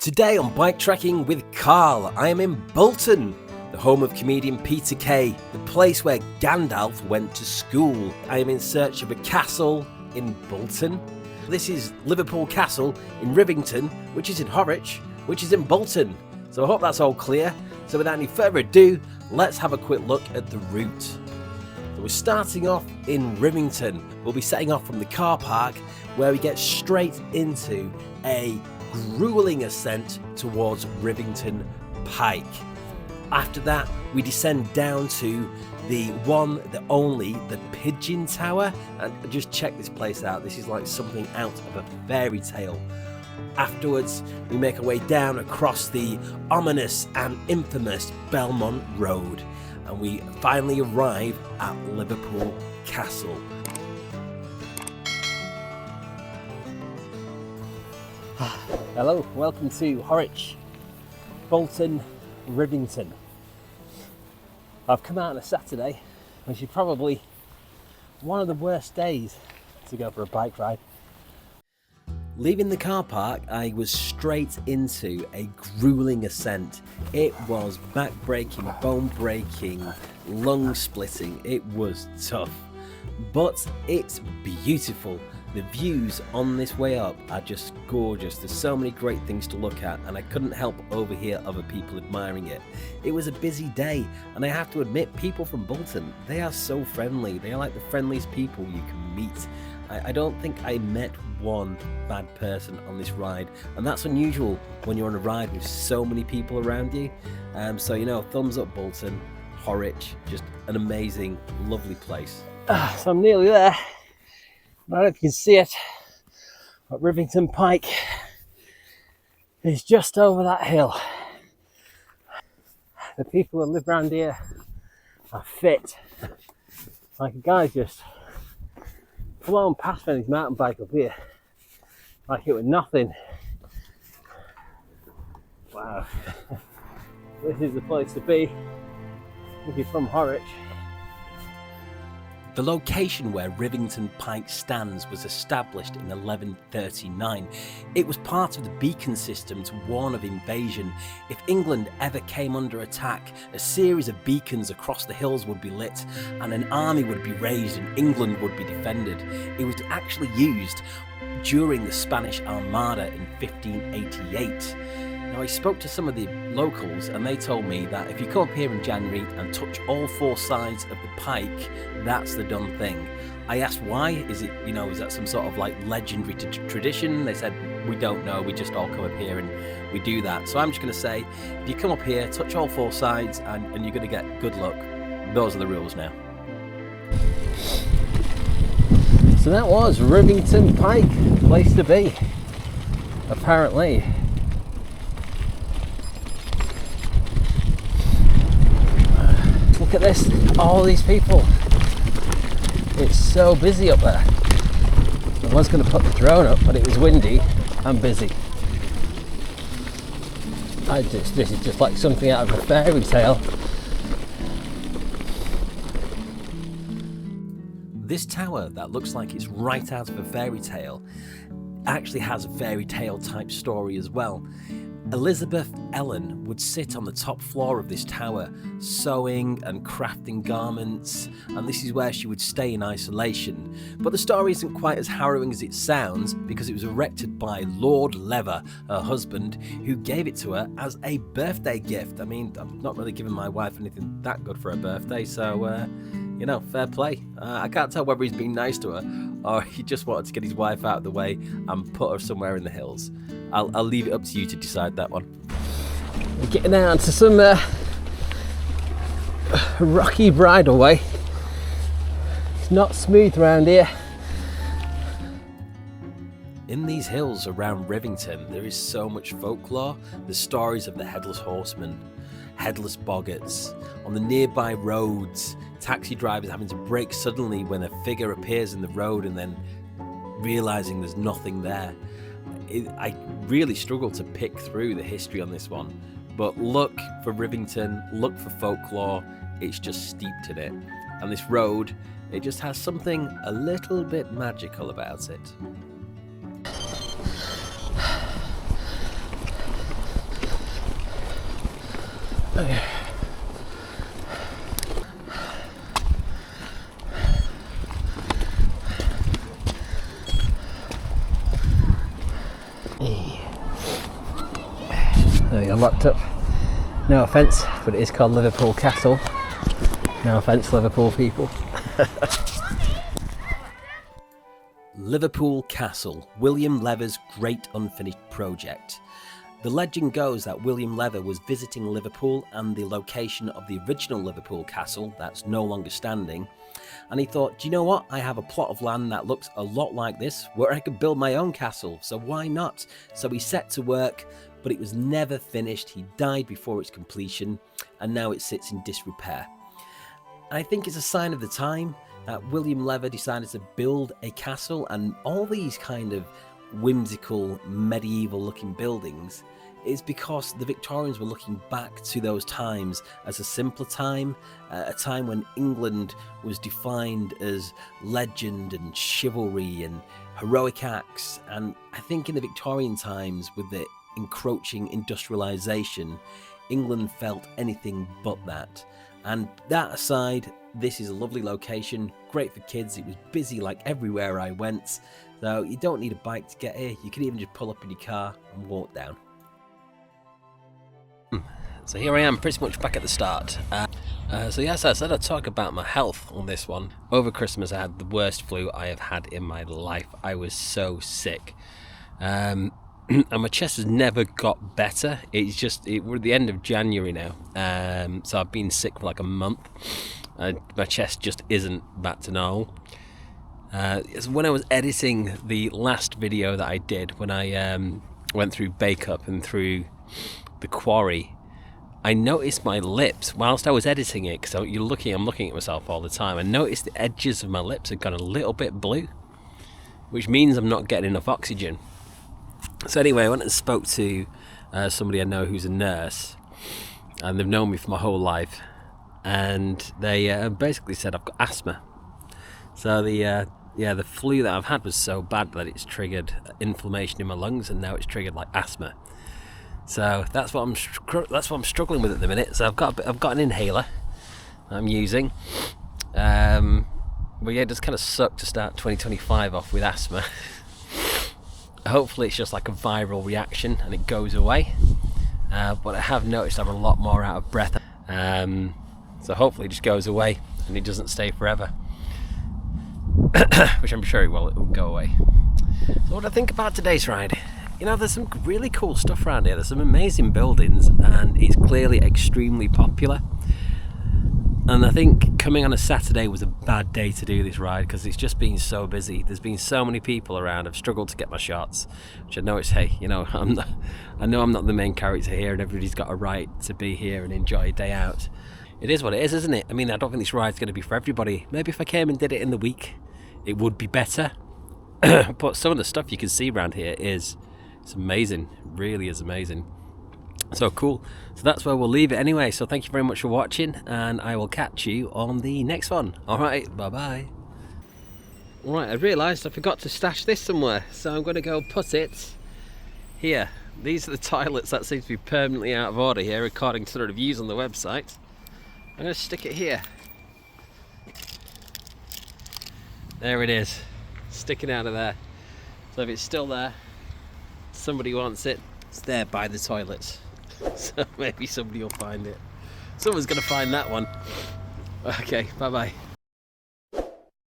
Today on Bike Trekking with Carl, I am in Bolton, the home of comedian Peter Kay, the place where Gandalf went to school. I am in search of a castle in Bolton. This is Liverpool Castle in Rivington, which is in Horwich, which is in Bolton. So I hope that's all clear. So without any further ado, let's have a quick look at the route. So we're starting off in Rivington. We'll be setting off from the car park where we get straight into a grueling ascent towards Rivington Pike. After that, we descend down to the one, the only, the Pigeon Tower, and just check this place out. This is like something out of a fairy tale. Afterwards, we make our way down across the ominous and infamous Belmont Road, and we finally arrive at Liverpool Castle. Hello, welcome to Horwich, Bolton, Rivington. I've come out on a Saturday, which is probably one of the worst days to go for a bike ride. Leaving the car park, I was straight into a grueling ascent. It was back-breaking, bone-breaking, lung-splitting. It was tough, but it's beautiful. The views on this way up are just gorgeous. There's so many great things to look at, and I couldn't help overhear other people admiring it. It was a busy day, and I have to admit, people from Bolton, they are so friendly. They are like the friendliest people you can meet. I don't think I met one bad person on this ride, and that's unusual when you're on a ride with so many people around you. So, you know, thumbs up Bolton, Horwich, just an amazing, lovely place. So I'm nearly there. I don't know if you can see it, but Rivington Pike is just over that hill. The people who live around here are fit. Like a guy's just flown past on his mountain bike up here, like it was nothing. Wow, this is the place to be if you're from Horwich. The location where Rivington Pike stands was established in 1139. It was part of the beacon system to warn of invasion. If England ever came under attack, a series of beacons across the hills would be lit and an army would be raised and England would be defended. It was actually used during the Spanish Armada in 1588. Now, I spoke to some of the locals and they told me that if you come up here in January and touch all four sides of the pike, that's the done thing. I asked why. Is it, you know, is that some sort of like legendary tradition? They said, we don't know, we just all come up here and we do that. So I'm just going to say, if you come up here, touch all four sides and you're going to get good luck. Those are the rules now. So that was Rivington Pike, place to be, apparently. Look at this, all these people. It's so busy up there. I was going to put the drone up, but it was windy and busy. This is just like something out of a fairy tale. This tower that looks like it's right out of a fairy tale actually has a fairy tale type story as well. Elizabeth Ellen would sit on the top floor of this tower, sewing and crafting garments, and this is where she would stay in isolation. But the story isn't quite as harrowing as it sounds, because it was erected by Lord Lever, her husband, who gave it to her as a birthday gift. I mean, I'm not really giving my wife anything that good for her birthday, so, you know, fair play. I can't tell whether he's been nice to her or he just wanted to get his wife out of the way and put her somewhere in the hills. I'll leave it up to you to decide that one. We're getting out to some rocky bridleway. It's not smooth around here. In these hills around Rivington, there is so much folklore. The stories of the Headless Horseman, Headless Boggarts. On the nearby roads, taxi drivers having to brake suddenly when a figure appears in the road and then realising there's nothing there. I really struggle to pick through the history on this one, but look for Rivington, look for folklore, it's just steeped in it. And this road, it just has something a little bit magical about it. There we go, locked up. No offence, but it is called Liverpool Castle. No offence, Liverpool people. Liverpool Castle, William Lever's great unfinished project. The legend goes that William Lever was visiting Liverpool and the location of the original Liverpool Castle that's no longer standing, and he thought, do you know what, I have a plot of land that looks a lot like this where I could build my own castle, so why not? So he set to work, but it was never finished. He died before its completion, and now it sits in disrepair. I think it's a sign of the time that William Lever decided to build a castle, and all these kind of whimsical medieval looking buildings is because the Victorians were looking back to those times as a simpler time, a time when England was defined as legend and chivalry and heroic acts. And I think in the Victorian times, with the encroaching industrialization, England felt anything but that. And that aside, this is a lovely location, great for kids. It was busy like everywhere I went, so you don't need a bike to get here. You can even just pull up in your car and walk down. So here I am, pretty much back at the start. So yes, I said I'd talk about my health on this one. Over Christmas I had the worst flu I have had in my life. I was so sick. And my chest has never got better. We're at the end of January now, so I've been sick for like a month. My chest just isn't back to normal. When I was editing the last video that I did, when I went through Bake Up and through the Quarry, I noticed my lips whilst I was editing it, because I'm looking at myself all the time. I noticed the edges of my lips had gone a little bit blue, which means I'm not getting enough oxygen. So anyway, I went and spoke to somebody I know who's a nurse, and they've known me for my whole life, and they basically said I've got asthma. So the flu that I've had was so bad that it's triggered inflammation in my lungs, and now it's triggered like asthma. So that's what I'm struggling with at the minute. So I've got an inhaler I'm using. But yeah, it just kind of sucked to start 2025 off with asthma. Hopefully it's just like a viral reaction and it goes away. But I have noticed I'm a lot more out of breath. So hopefully it just goes away and it doesn't stay forever. Which I'm sure it will go away. So what do I think about today's ride? You know, there's some really cool stuff around here. There's some amazing buildings, and it's clearly extremely popular. And I think coming on a Saturday was a bad day to do this ride, because it's just been so busy. There's been so many people around. I've struggled to get my shots, which I know it's, hey, you know, I know I'm not the main character here, and everybody's got a right to be here and enjoy a day out. It is what it is, isn't it? I mean, I don't think this ride's going to be for everybody. Maybe if I came and did it in the week, it would be better. But some of the stuff you can see around here it's amazing, really is amazing. So cool. So that's where we'll leave it anyway. So thank you very much for watching, and I will catch you on the next one. Alright, bye bye. Right, I realised I forgot to stash this somewhere, so I'm going to go put it here. These are the toilets that seem to be permanently out of order here according to the reviews on the website. I'm going to stick it here. There it is, sticking out of there. So if it's still there, somebody wants it, it's there by the toilets. So maybe somebody will find it. Someone's going to find that one. Okay, bye bye.